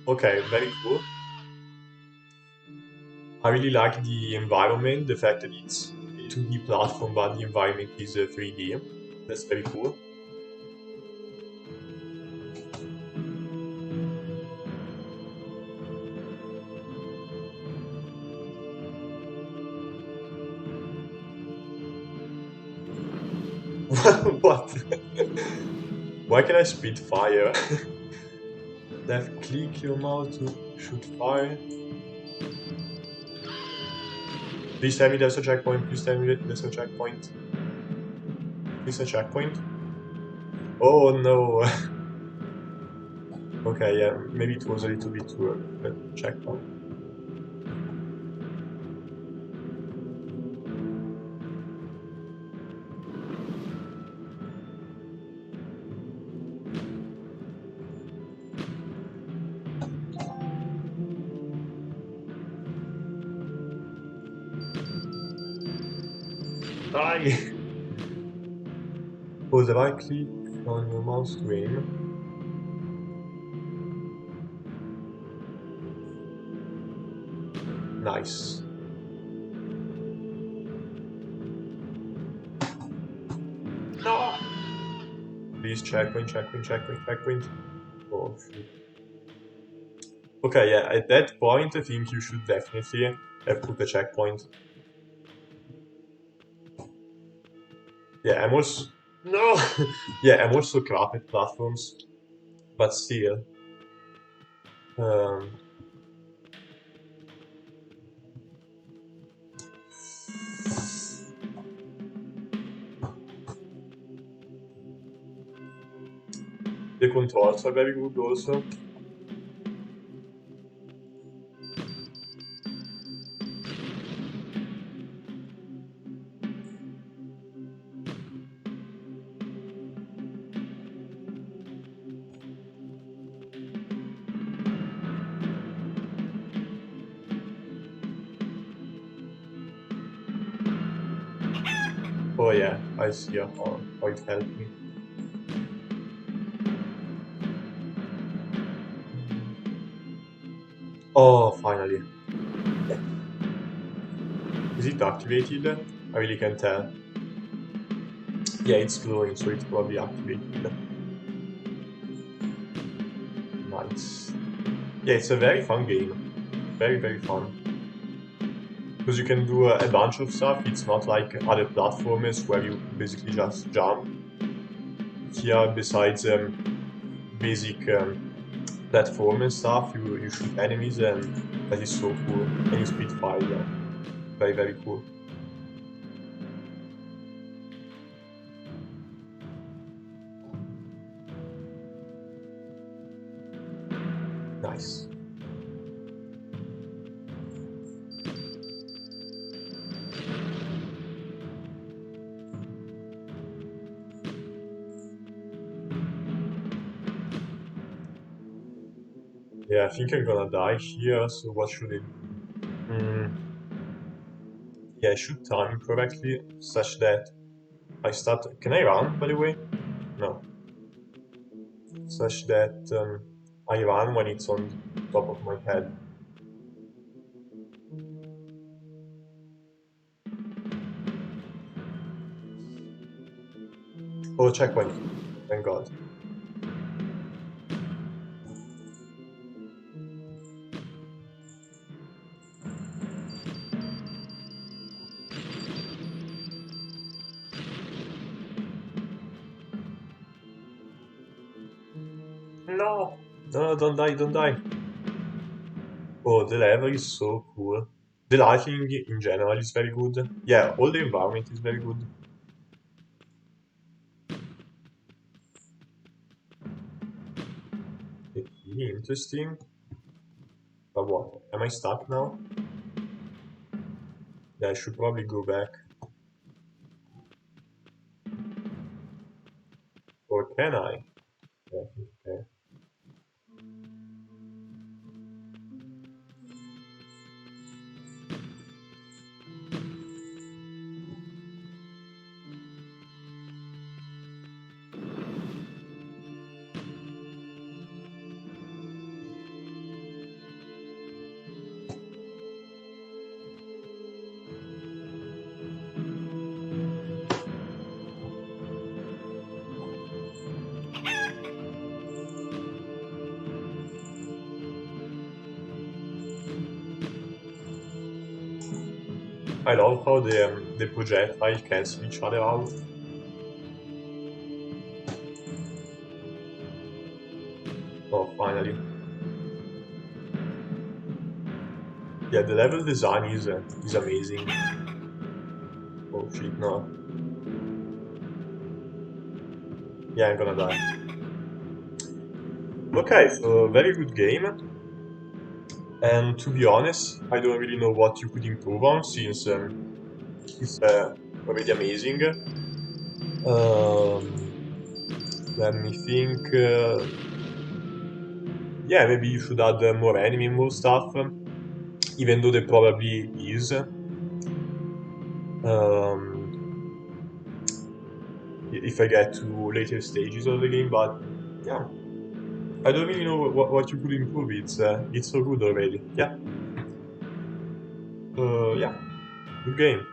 Okay, very cool. I really like the environment, the fact that it's a 2D platform, but the environment is 3D. That's very cool. What? Why can I spit fire? Left click your mouse to shoot fire. Please tell me there's a checkpoint. Please tell me that there's a checkpoint. Please a checkpoint. Oh no. Okay, yeah, maybe it was a little bit too early. But checkpoint. Die! Hold the right click on your mouse to aim. Nice. No! Please checkpoint, checkpoint, checkpoint, checkpoint. Oh shoot. Okay, yeah, at that point I think you should definitely have put a checkpoint. Yeah, I'm also... No! Yeah, I'm also crap at platforms. But still. Um, the controls are very good also. Oh yeah, I see how it helped me. Oh, finally. Is it activated? I really can't tell. Yeah, it's glowing, so it's probably activated. Nice. Yeah, it's a very fun game. Very, very fun. Because you can do a bunch of stuff. It's not like other platformers where you basically just jump. Here, besides basic platform and stuff, you shoot enemies, and that is so cool. And you spit fire. Yeah. Very, very cool. Nice. Yeah, I think I'm gonna die here, so what should I do? Yeah, I should time it correctly, such that I start... Can I run, by the way? No. Such that I run when it's on top of my head. Oh, checkpoint. Thank God. No! No, don't die, don't die. Oh, the level is so cool. The lighting in general is very good. Yeah, all the environment is very good. It's really interesting. But what? Am I stuck now? Yeah, I should probably go back. Or can I? Yeah, okay. I love how the projectile cancel each other out. Oh, finally. Yeah, the level design is amazing. Oh shit, no. Yeah, I'm gonna die. Okay, so very good game. And to be honest, I don't really know what you could improve on since it's already amazing. Let me think. Yeah, maybe you should add more enemy, more stuff, even though there probably is. If I get to later stages of the game, but yeah, I don't really know what you could improve. It's so good already. Yeah, yeah, good game.